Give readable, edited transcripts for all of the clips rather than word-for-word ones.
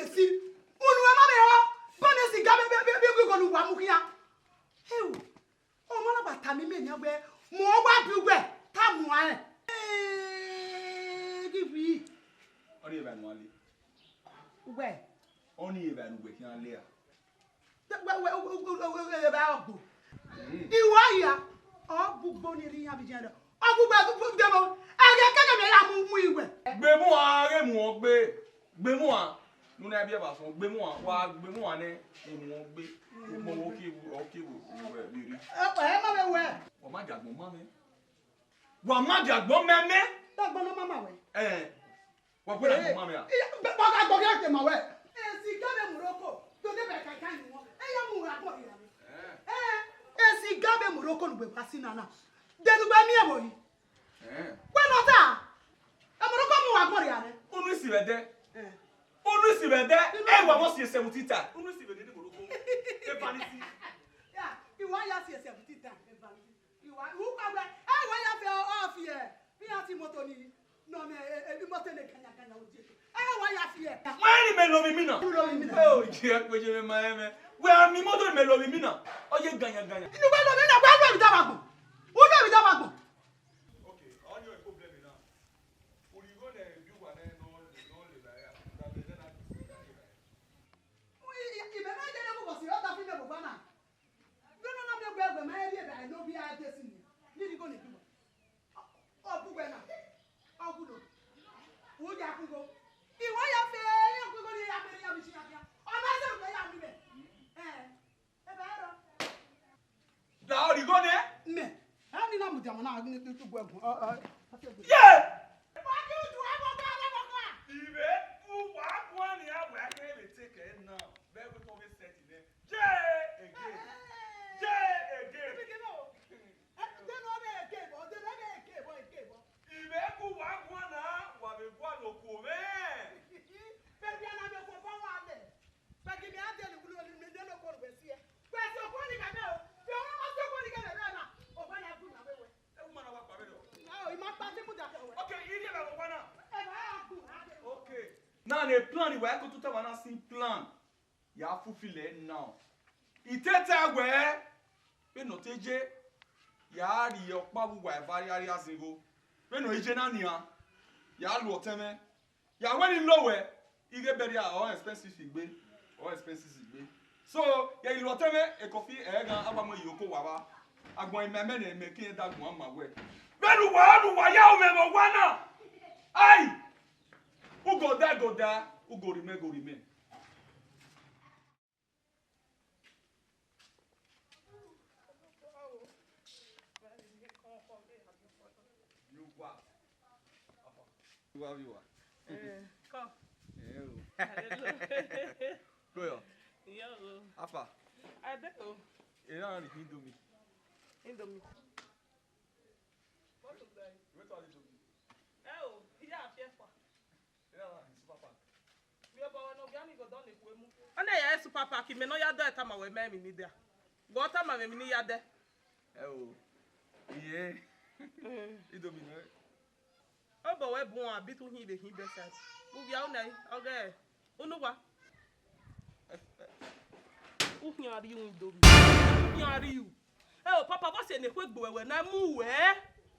gesi. Unu mama me ho. Bana si gabe be go nu wa mukia. Heu. O mana bata mi me nya gbe. Mo gba bi gbe. Ta mu an. Gibi. Oni eba nu ale. Gbe. Oni eba nu gbe ki an le a. Eba ogbo. Iwa ya. Ogbo ni ri ya bi jendo. Ogbo demo. Age keke me ya mu iwe. Gbe mu a re mu o gbe. Gbe mu a. Nu na bi e ba so gbe mu a wa gbe mu a ne mu o gbe. Mo wo ki wo we biri. Ma me we. O ma jagbon ma me. Wa ma jagbon me me. Jagbon no mama we. Wa pe na ma me a. Ba ka gbo ke ma we. Si gabe Morocco. To de be ka kan ni won. Ya mu ra bo ya. Si gabe Morocco nu gbe pasina na. Denu gba mi e wo yi. Gbe no ta. E Morocco mu wa gbo ya ne. Unu si be de. Unu si be de. E wa mo si 70 ta. Unu si be de Morocco. E vanity. Ya, iwa ya si 70 ta. E vanity. Iwa hu pa gbe. E wa ya fe off here. Bi ati moto ni. No me e moto le kanya oje. E wa ya fi e. Wani me lo mi na. Oh, je pe je me ma me. We am mi moto me lo mi na. Oye ganya. Inu gbe lo mi na gbe mi da magbo. O do mi da magbo. Okay, all your problem now. Uri go na do wa na no le ba ya. Da be na. Ibe na je le ko si o ta fi me bo na. No me gbe ma e be no bi a de si ni. Ni go ni du. O bu gbe na. O bu do. Wo ja ku go. Iwo ya fe ya ku go ni ya be ya bi si ya. O na se be ya mi be. E ba ro. Da ori go ne? Me. Ha ni na mu jama na ni tu gbe gun. Yeah! Ba ki u du abo ka abo ka. Ibe fu wa kwa ni a wa ke le take it now. Be we to be set in there. Again. Ibe ku wa kwa na wa be kwa lo ko me. Pe bi ana be ko fa wa le. Pe ki mi a de lu lu mi de lo ko be si e. Pe so ko ni ka be o. Pe o ma so ko ni ka be na. O ba ya gu na be we. E wo na wa pa be do. O ma pa ti mu da we. Okay, iri be ko na. E ba ya gu na be. Okay. Now the plan we ko tuta wana sin plan. Ya fulfill it now. Iteta gwe pe no teje ya ri opa bu wa vari ari asingo. Pe no ije na nian. Ya lu oteme. Ya when lowe ige beri a all expenses igbe. All expenses igbe. So, ya lu oteme e kofi e gan abamo yoko wa ba. Agbon imeme na me kin da gun ama we. Belu wa ya o me mo wa na. Ai! Who go there, who go remain. You what? You Come. Go yo. Yo. Afa. I do. You know the Indomie. Indomie. What is that? Wait till Indomie. Oh, yeah, Fiesta. Yeah, super pack. We are going to go down the Quemu. And I have super pack. Me no ya there time we me ni there. Go time me ni ya there. Oh. Yeah. Indomie no. Oh, but we bon a bit to him the him best. Move ya on okay. Unuwa. Who are you Indomie? Who are you? Oh, Papa, what's in the quick boy when I move, eh?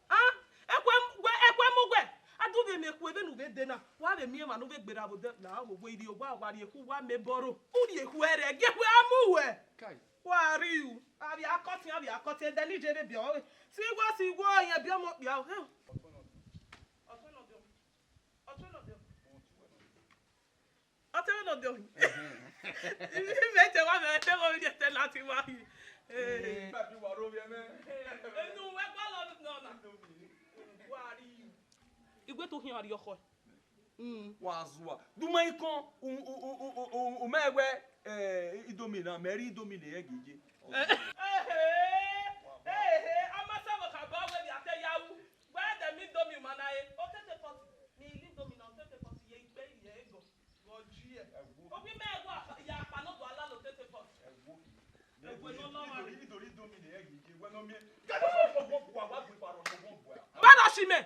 Huh? Ekwemugwe. Adu be me ku ebe nu be de na. Wa be mi ma no be gbera bo de na wo we ri o wa ri ku wa me boro. U ri eku ere ge ku amuwe. Kai. Wa ri u. Abi akoti de ni je be bi o. Si wo yen bi o mo bi o. Otono do. Me te wa me te go je te lati wa yi. Ba bi wa ro bi me. Enu we gba lo no na. Wa ri u. Igwe to hin ari oko. Wazua. Duma ikon o mewe Indomie na meri Indomie le yegeje. Amasa wo ka ba we bi ate yawu. Gba de mi Indomie manaye. O tete pot. Ni Indomie na tete pot ye igbe ye ego. Wo ji e. Obi me ego ya pa no do ala lo tete pot. Egwe no no ma. Nítorí Indomie le yegeje. We no mi. Ka do wa gbe paro no won bo ya. Bado shime.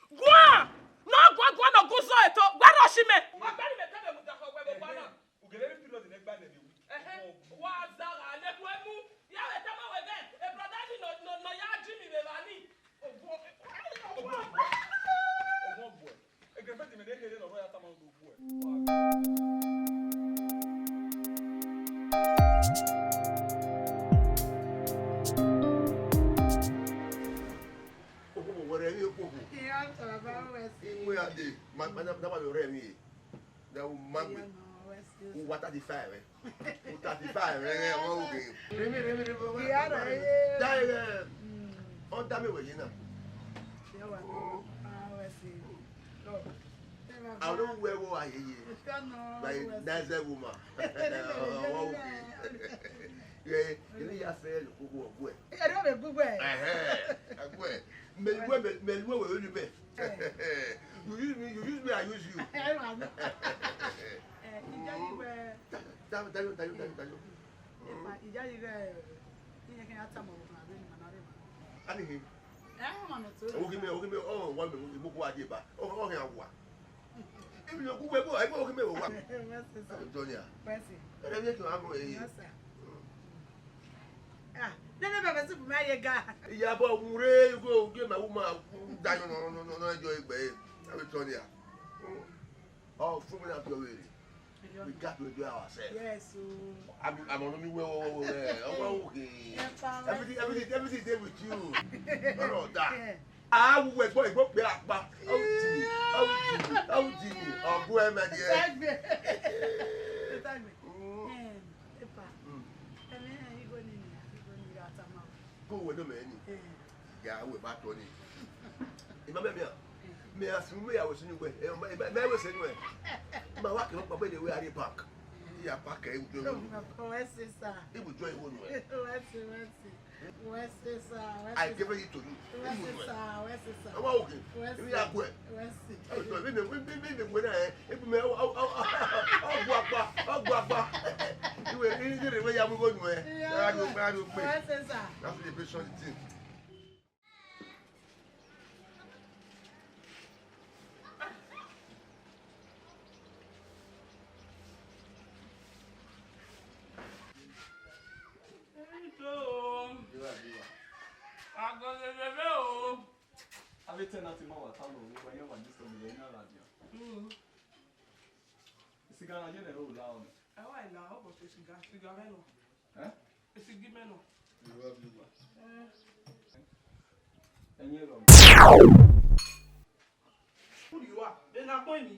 Gwa! No gwa no guzo eto. Bado shime. Wa bari me tebe mu da ko we bo bana. me. Now, mammy, what 35? What 35? On time, you know. I don't know where I am. That's a woman. Yeah, you fair. I don't have a good way. You use me, I use you. Oh, from me up your way. We got to do ourselves. Yes, I'm on the way. Everything there with you. Oh, that. I will wait for it. Back. Oh, Jimmy. Oh, boy, my dear. Go with the man. Yeah, we're back on it. Me assume I was in the way. I was in the way. My work up by the way I park. Yeah, park. It would join one way. I give it to you. I'm okay. We are good. You were in the way I'm going where I will pay. That's the impression it is. Everything that you know, tell me when you want this to be in a radio. It's gonna get a whole loud. I know, but it's got cigarello. Eh? It's a gimeno. And you know, who you are? They're not going me.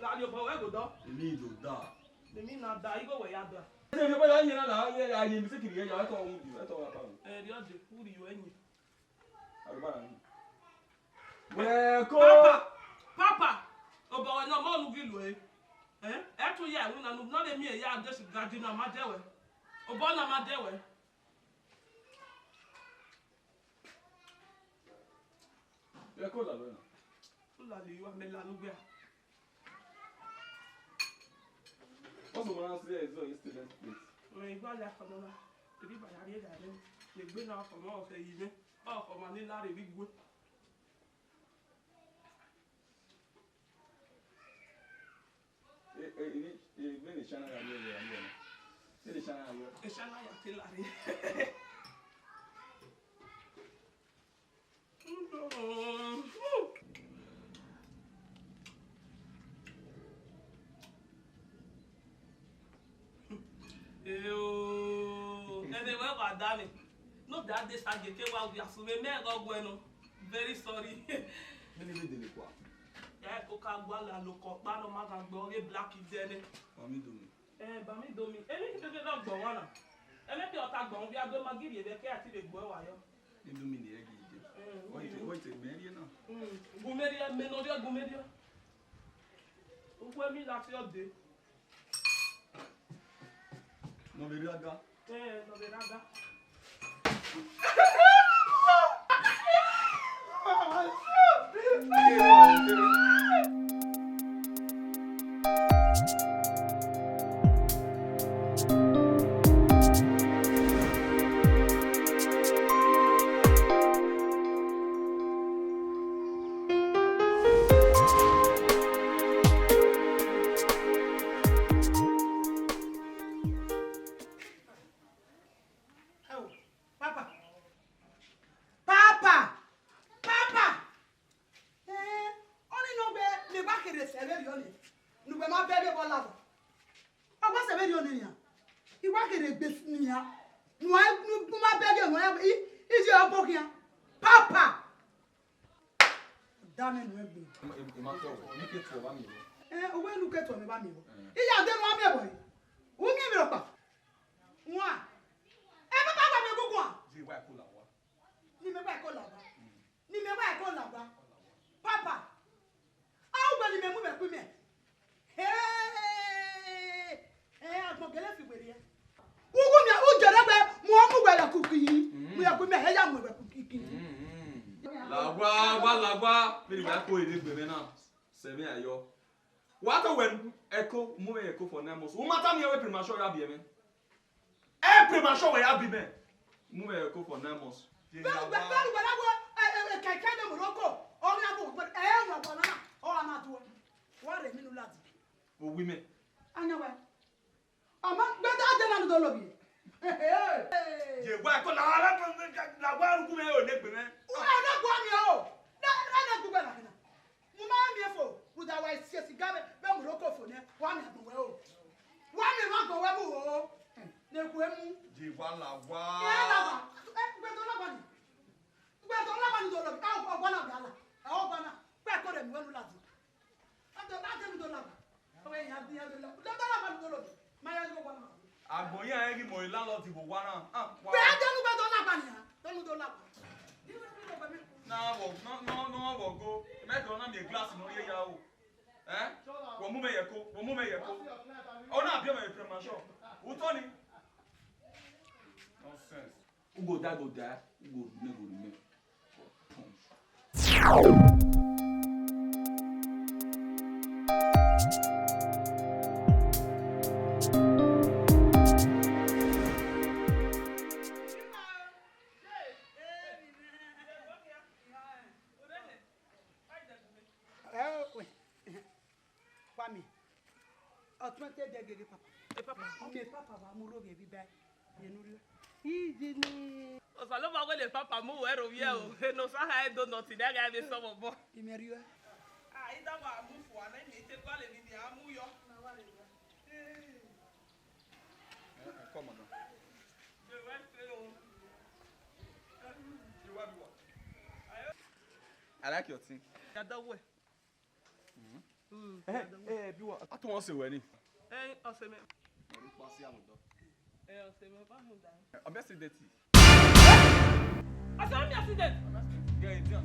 Like your power go down. you need to die. They mean not die, go away. Other. If you put on here now, yeah, I'm thinking here, I told you, I told you. The other, who do you any? Papa! Oh, but no more Lugilu, eh? Actually, yeah, when I'm not a mere yard, just guarding on my dewe. Oh, Bona my dewe. You're cool, Alona. You are Melanubia. Also, when I say it's a student place. When you go there for the river, I read that they bring out from all the evening. Oh, for my little Larry, big wood. It's channel it's channel no, that this I get while we are so very sorry. Yeah, Coca-Cola, local, Bano Magagori, Black is there. Bami domi. Anything to get up go one. And if you attack on, we are going to give you the care to the boy. Wait, Mary, no? Gumeria, Menodia, Gumeria. Who will me last your day? No, we got that. No, we got that. Owe nu ke to me ba mi bo. Iya de no me boy. Wo mi mi pa. Wa. E ba ba me gugu a. Ji wa ko la wa. Ni me ba ko la ba. Ni me ba ko la ba. Papa. Awu gbe ni me mu me ku me. Agbọ̀gẹ́lẹ́ fi wèrè ẹ́. Ugu mi u jere gbe mu omu gbe la kuki. Mu ya ku me he ya mu gbe kuki. Lagwa. Me wa ko ide gbe me na. Se me ayo. What when echo move echo for nemos. O mata me we premature ya be me. E premature we ya be me. Move echo for nemos. Be gbe keke de Morocco. O mi abu gbe e no gbo na. O ama to. Wa re mi nu lati. O women. Anya we. Ama gbe da de na do lo bi. Je wa ko la wa ru ku me o le gbe me. O na gbo mi o. Na gbo na na. Mo ma mi efo. With our sister gabe be Morocco for ne. Wa mi agbo we o. Wa mi ma gbo we mu o. Ne ku emu. Je wa la wa. E la wa. Gbe to la ba ni. Gbe to la ba ni do lo bi. Ka o gbo na bi ala. E o gbo na. Pe ko re mi we nu lati. Ato ba je mi do la ba. O we ya di ya do la. Do la ba ni do lo bi. Ma ya go gbo na. Agbon yan eri mo landlord ti bo wa na. Wa. Pe je nu gbe to la ba ni ha. To nu do la ba. No go. Make on me glass no ye ya o. Wo mu me yeko. O na bi o me premature. Wo to ni? Nonsense. Ugo da. Ugo me. Kwami. Otwente de gege papa. Me papa va mu roge bi bai. Ye nuri. Idini. Osalo ba le papa mu we ro ye o. No sa ha do not there ga be so bo. Imeriwa. Ah, ida wa mu fu ana mi te kwa le bi amu yo. Come on. I like your thing. Yadawe. Biwa. I don't want to say when. Oseme. Pass ya mudo. Oseme ba mu da. I'm just dirty. Asami accident. Yeah, it's done.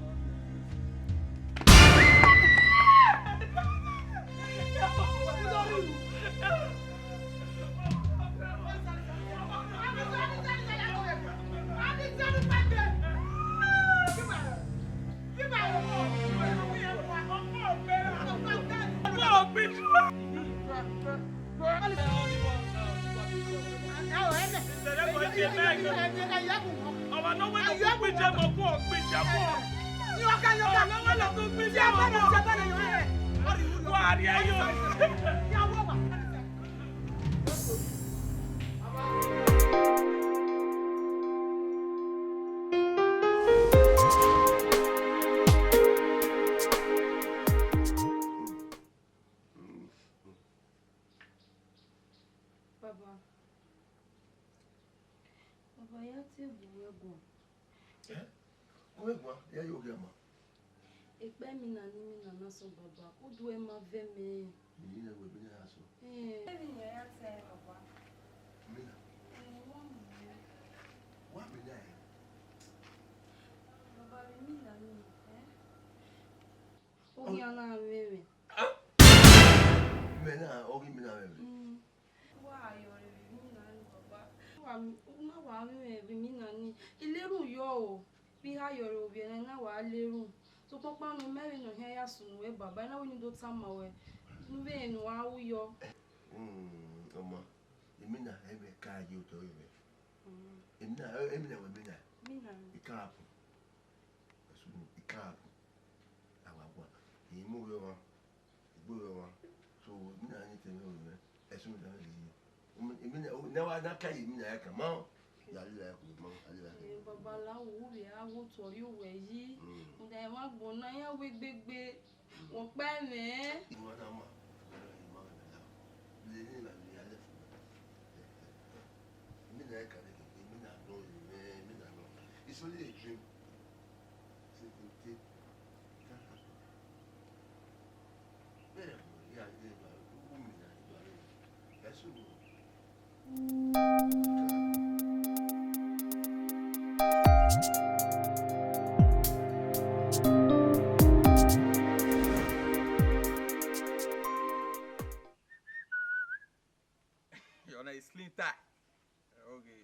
So baba, who do I ma ve me? Mina we bina aso. Mina ya te baba. Mina. Wa mina e. Baba mina ni, O ya na wewe. Mina, o mina wewe. Wa yo re mina ni baba. Wa wewe mina ni. Ilerun yo o. Bi ha yo re obi na wa lerun. So papa no meri no he ya sunu we baba na woni do tama we nu be no awu yo Oma emina ebe ka ji to ibe emina we mina ikapu asunu ikapu awagwa imu we wa igbo we wa so mina ni teme we esunu da le emina na wa na kai emina ya kama ya le ku mo ale la baba la wo be awu tori we yi nda wa gbona ya we gbegbe won pe me ìwọ náà mà ìmọ̀ ọ̀nà lè ní ìlànà ìyálẹ̀ fún mi èmi náà kàlẹ́ kẹ̀kẹ́ èmi náà lọ èmi náà lọ it's only a dream ṣe kò dé bẹ́ẹ̀ mọ̀ ìyá You're not a slim tie. Okay.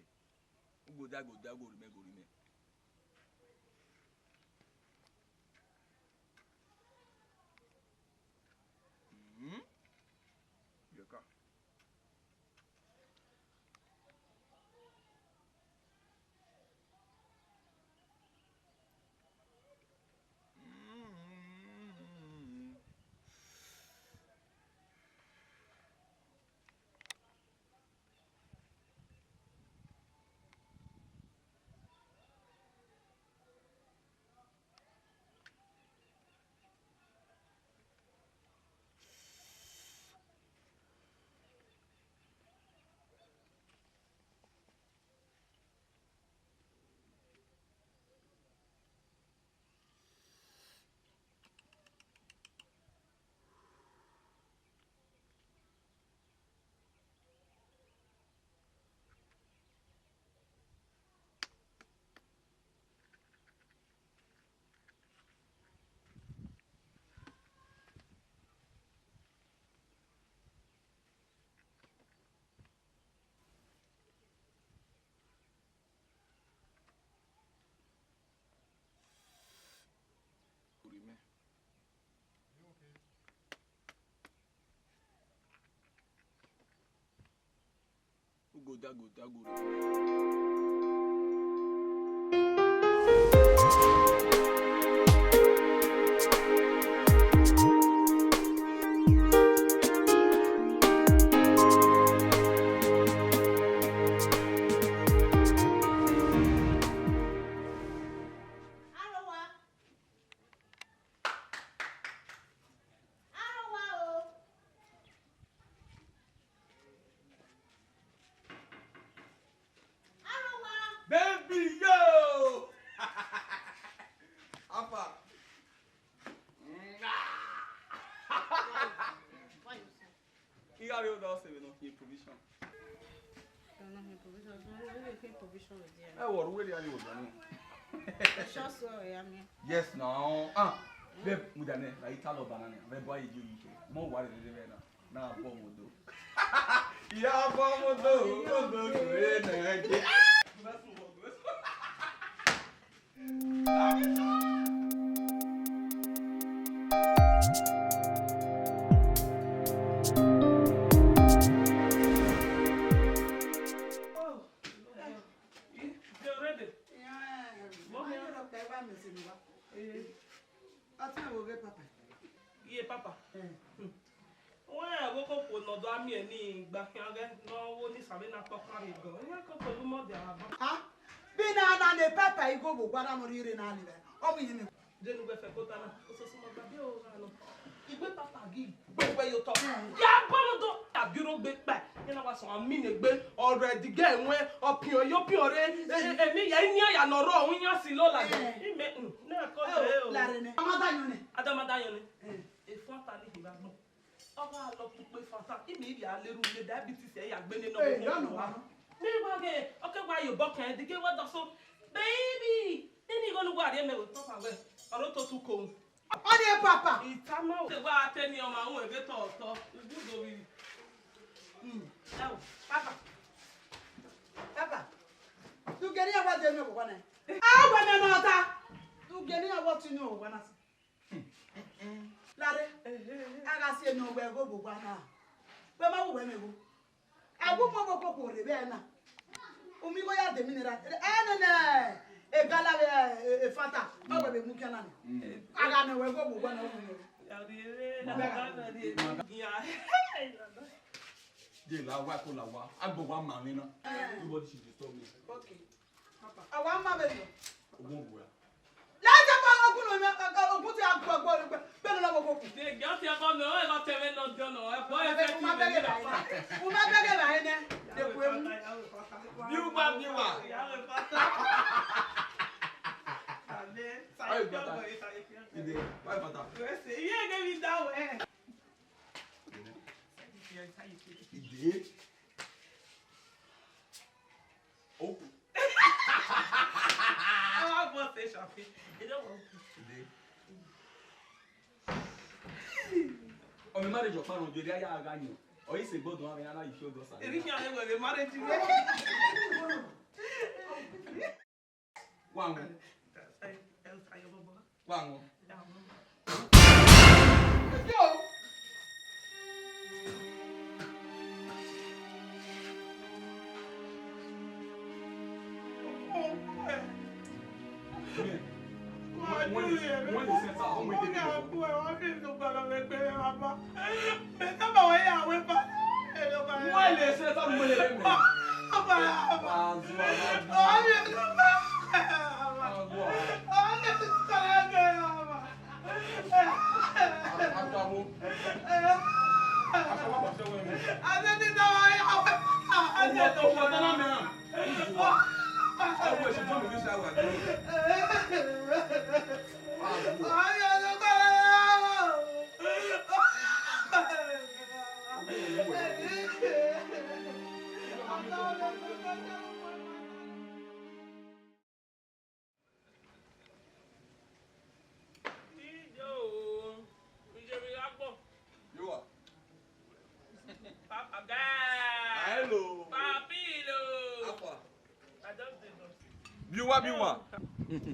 Go there, go remain, go remain. You come. Go there, go remain. Baby, yo! Apa? You got it all seven of your provision. What really are you doing? Yes, no. Babe, mudane, na italo banana. Babe, boy, you eat. More worry than ever now. Now, bomb do. Yeah, bomb do. Papa. Wọ́n kò kò nọ̀dọ̀ àmì ẹ̀ ní ìgbà kí ọ̀rẹ́ náwó ní sàbí náà tọ́kọ́ rẹ̀ gan. Wọ́n kò pẹ̀lú mọ́ọ̀dì àbá. Bí náà ní pẹ́pẹ́ igbó bò gbádà mọ́ rírì náà nílẹ̀. Ọ bụ ihe mi. Jẹ́nu bẹ fẹ́ kó tán náà. Ó sọ sí mọ́ gbàgbé òun rà lọ. Ìgbé papa gí gbogbo yóò tọ́. Yà bọ́lọ̀ tó àbíró gbé pẹ̀. Yẹ́n náà wá sọ àmì nì gbé ọ̀rọ̀ ẹ̀dìgẹ́ ìwọ̀n ọ̀pìyàn yóò pìyàn rẹ̀. Èmi yẹn ní àyànọ̀rọ̀ òun yàn sí lọ́la. Ìmẹ̀ náà kọ́ lẹ́ o. Amádáyọ̀ ni. Adámadáyọ̀ ni. Èfún àtàlẹ́ ìgbà náà. Ọba lọ tún pé fata ìmì ìrì àlérú ilé diabetes ẹ̀yà gbé nínú ọmọ wa. Ní ìwádìí ọkẹ́ wa yóò bọ́kàn ẹ̀ dígé wọ́n dọ̀sọ́ bẹ́ẹ̀bì nínú ìgbọ́nùgbọ́ àdé mẹ́wò tọ́pà wẹ̀ ọ̀rọ̀ tó tún kòun. Ọ ní papa. Ìtàmọ́ ò. Ṣé wá tẹ́ ní ọmọ àwọn ẹ̀gbẹ́ tọ̀ọ̀tọ̀ ìgbúdò rí? Papa. Papa. Tugẹ̀ ní ẹ̀wọ́ jẹ́ mi òkùnkùn náà. Àwọn ẹ̀mẹ̀ náà ta. Tugẹ̀ ní ẹ̀wọ́ tún ní òkùnkùn náà. Láre, aga si emi ogbe ego gbogbo ana. Pe ma wo me go. Agu mo bo koko re be na. Omi go ya de mineral. Enene. E gala e fata. O be mu kana ni. Aga na we go gbogbo na o mu. Dey la wa ko la wa. Agbo wa ma ni na. Nobody should disturb me. Okay. Papa. Awa ma be yo. Ogun bu ya. Láti pa ogun lo mi ogun ti agbo pe lo lo koko. Ṣé gán ti ọkọ mi o e lo tẹ̀wé no jono e bo e Mo ma bege ba ene. De ku emu. Biwa. Aye, Ide, why fata? Iye ge mi dawo e. Ìdè. Oh. Ah, você chafe. Ele é um. Ìdè. Ọmọ marriage of faro jori aya aga yan. Oyi se gbọ́dọ̀ àwọn yana ife odo sa. Ele que é o marriage. Wa won. Wa won.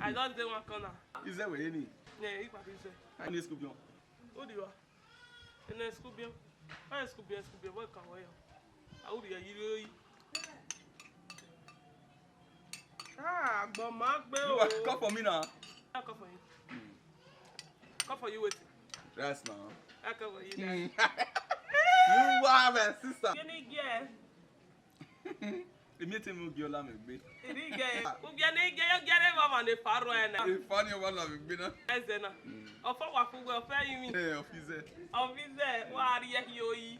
I don't do one corner. Is that where any? Yeah, you probably say. I need scoop you. Who do you are? And then scoop you. I scoop you. What can we? How do you? Ah, but Mark Bell. Come for me now. I come for you. Come for you with. Yes, now. I come for you. You are my sister. You need get. Èmi tí mo gbé ọlá mi gbé. Ìdí gẹ̀ gẹ́rẹ́ bàbá ní faru ẹ̀ náà. Ìfani ọba là mi gbé náà. Ẹsẹ̀ náà. Ọ̀fọ̀ wà fún gbẹ ọ̀fẹ́ yìí mi. Ọ̀fíìsẹ̀. Ọ̀fíìsẹ̀ wà á rí ẹ̀ yóò yí.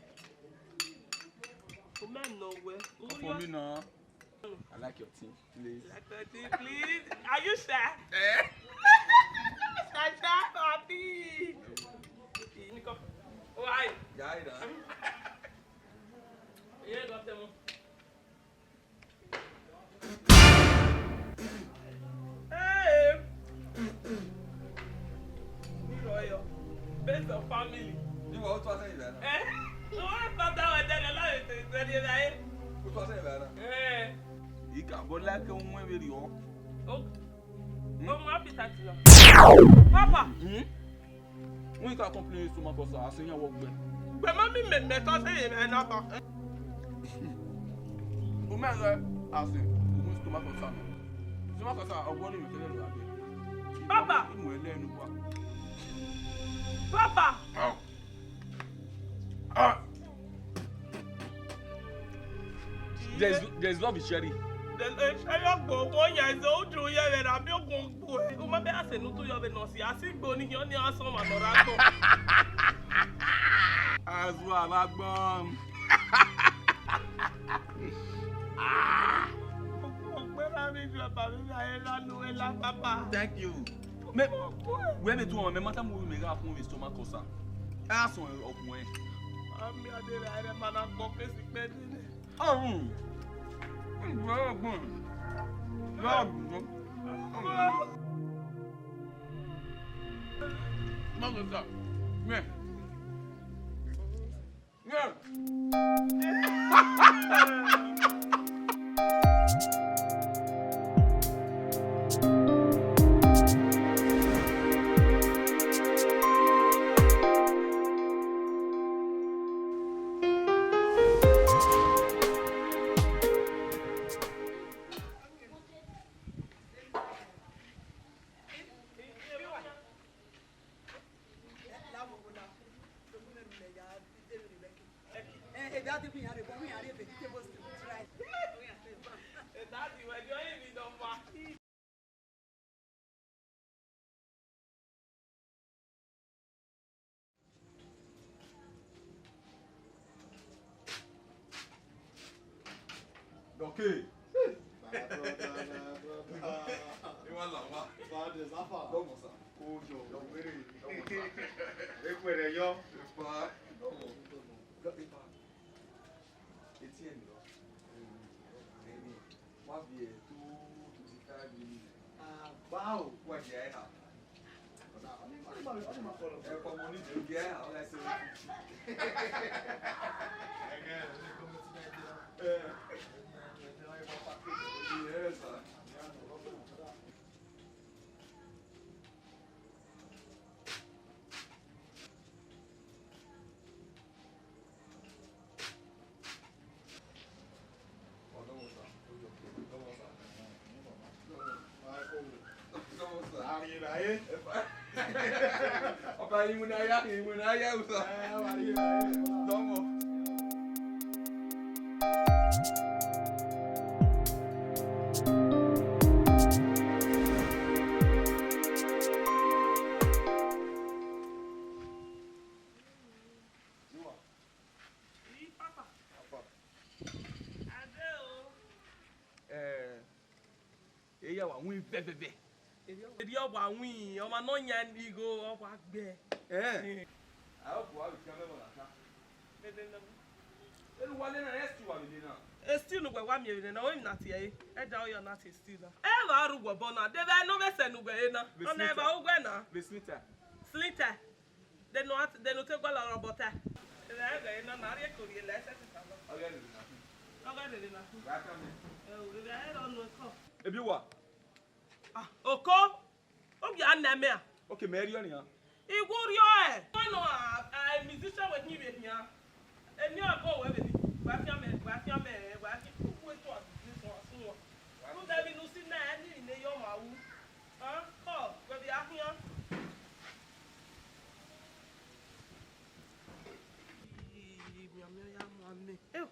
O mẹ́rin náà wẹ̀. For me now. I like your team, please. Like your team, please. Are you sure? Sasha, papi. Why? Guy, that. Yeah, got them. Based on family. You were out to say that. No, I thought that was done a lot of things. What was that? You can't go like a woman with you. Oh, no, I'm happy that you. Papa. We can't complain to my boss. I say you work well. But mommy made me talk to him and not. Woman, I say, who's to my boss? To my boss, I'm going to tell you. Papa. Papa. There's love is cherry. Ẹyọ gbogbo yẹn ṣe ó dùn yẹn rẹ̀ dàbí ògùn gbò ẹ̀. Ó máa bẹ́ àṣẹ̀nú tó yọ bẹ̀ nà sí àṣìgbò ní yọ ní asán mà lọ́ra gbọ̀. Àṣù àbágbọ́n. Ọ̀pẹ́ máa ń fi ọ̀bà mi láyé lánàá ẹ̀ lápapà. Thank you. Where me to on me matter move me ga fún mi stomach kosa. Aso okun e. Ami ade re ma na gbọ́ pé sí pé ni. Gbọ́gbọ́n. Mọ́gọ́sà. Me. Okay. Must be 2 to 5 minutes. Wow. What the hell? Apa ini menaya usah. Tunggu. Eya wa win bebe. Ebi ọgwụ anwụ iyi, ọma n'ọnya ndị go ọgwụ agbe. Ayo wa bi kame mo lata. Elu wale na next wa bi na. Esti nu gwe wa mi ere na o mi na tie e. E da o yo na te esti na. E ba aru gwe bona, de be no be se nu gwe na. O na e ba ugwe na. Besnita. Slita. De no te gwa la robota. E da gwe na na ri ko ri le se se ta. Oga ni na. Oga de na. Wa kame. O ri ga e ro nu ko. Ebi wa. Ah, oko. Obi aneme a. Okay, me eri oni ha. Igwu rio e. No a musician with me be here. Eni ago we be ni. Gwa fi ame ku eto a business so aso. No da bi no si na ani ne yo ma wu. Ah, ko, we be ahia. Mi ame ya mo ame. Eh.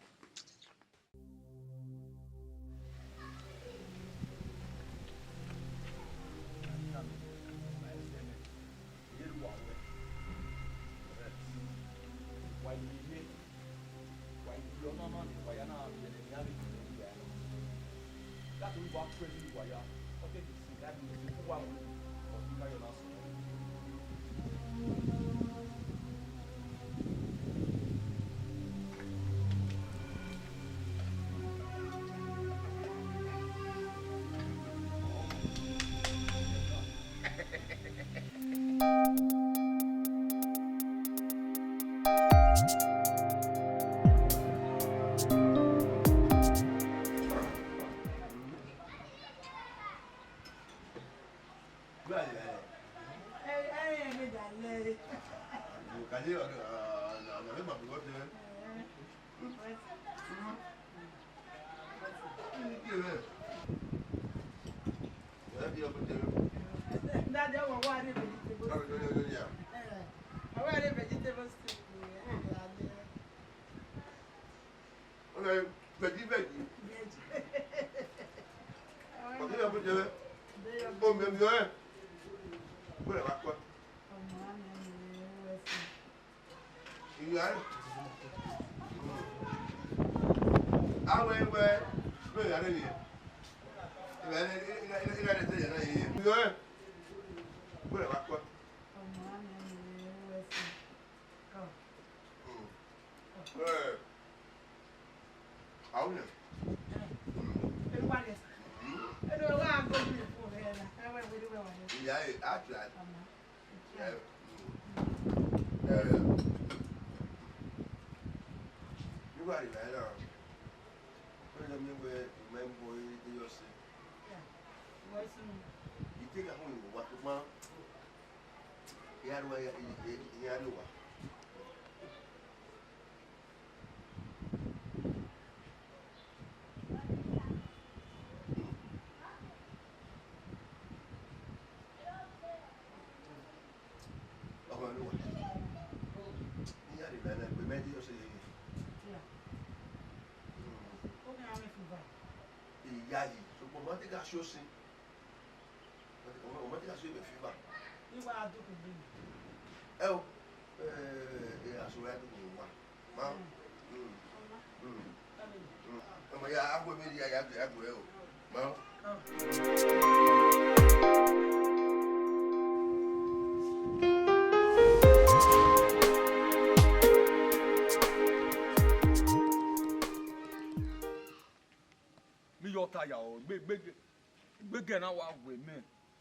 water ya o big girl now with me.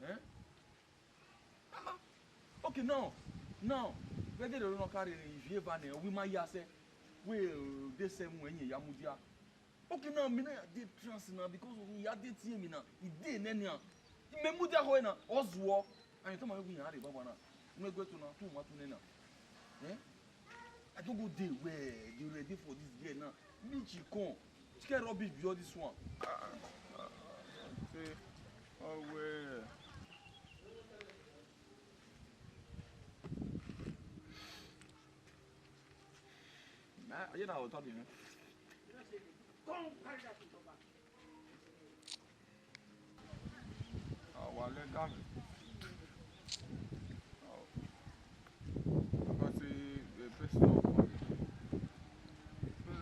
Eh? Okay, now, whether they don't carry if you ever we might say, well, they say when you yamudia. Okay, now, me na dey trust now because we are dey team now. It dey nenya. Me mudia ho na ozwo. And you tell me we are baba na. Me go to na two matu nena. Eh? I don't go dey where they ready for this girl now. Me chikon. Chicken rubbish beyond this one. Say, oh well. You know what I'm talking about. Well, let that because the person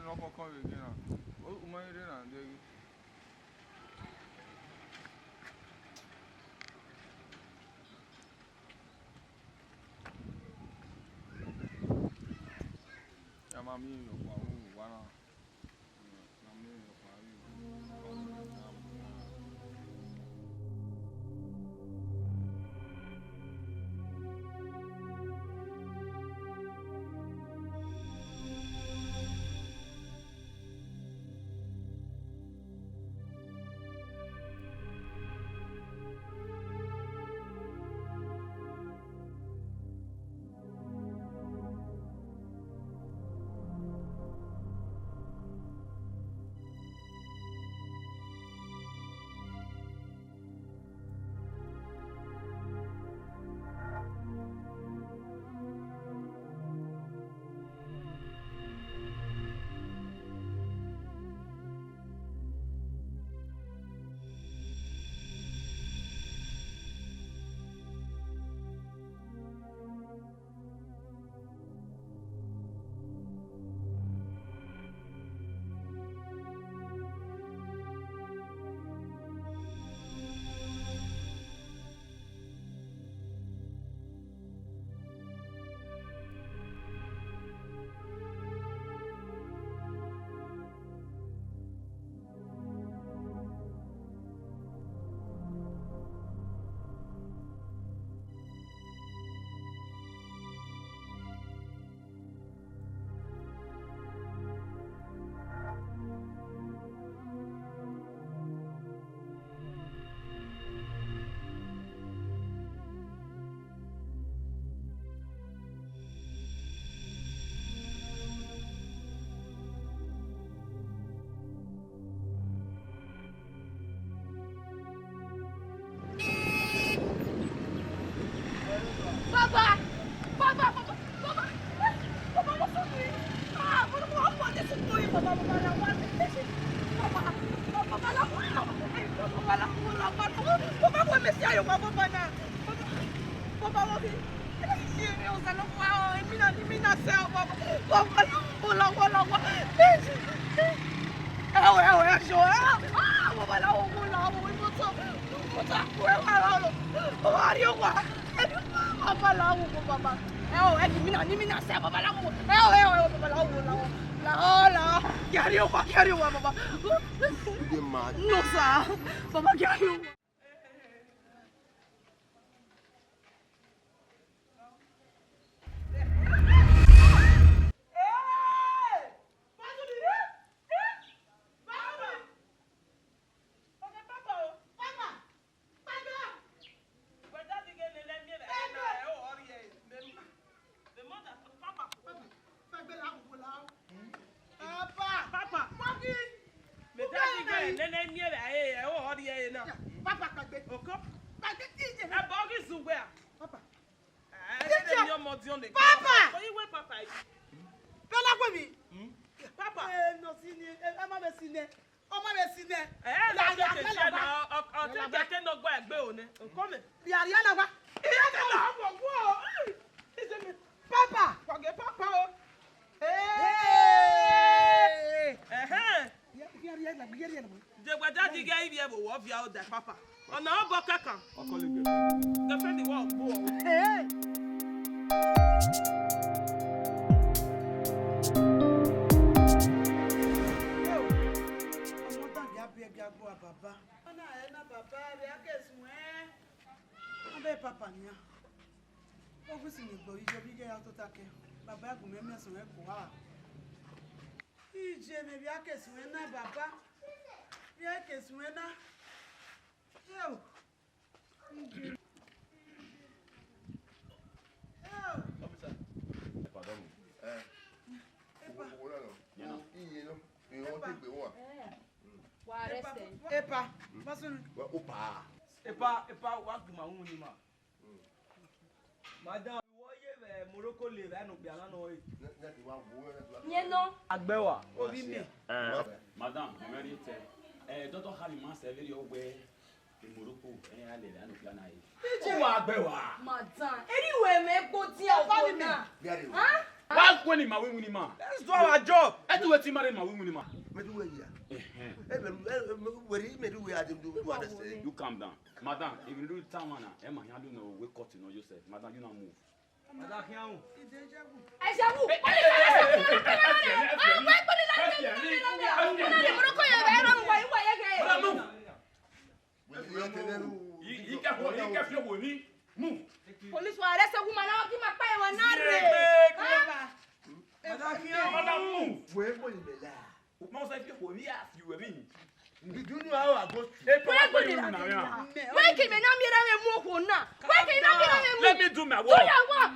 not come again. What woman is there? Yeah, mommy, No, sir. Papa, get you. Papa. On a un caca. The friend wa baba. Ona ena baba be akeswe. Abe papa nia. Ogusi ni gbo ijo bi ge ya to take. Baba agun me mesun e ko wa. Ije me bi akeswe na baba. Bi akeswe na. Yo. Epa, basun. Opa. Epa, wa guma uni ma. Madam, wo ye be Morocco le ra no bi ala no yi. Nyeno. Agbewa. Obi me. Madam, Mary tell. Doctor Halima serve your way in Morocco. Ale ra no plan ayi. O wa agbewa. Madam, anyway me go ti o na. Huh? Wa kwani ma we muni ma. Let's do our job. Etu wetin mare ma we muni ma. You calm down. Madam, if you do time man, Emma you no wake up to know yourself. Madam, you not move. Madam hian. Ejabu. Morocco ye be ran wa ye ge. Madam, move. You can feel woni. Move. Police wa arrest woman now ki ma pa e wa na re. Madam hian. Madam, move. Where go you be la? Mama say feel woni ask you mean. Do you know how I go? Where can me na mi ra me mu ho na? Where can na mi ra me mu? Let me do my work. Do your work.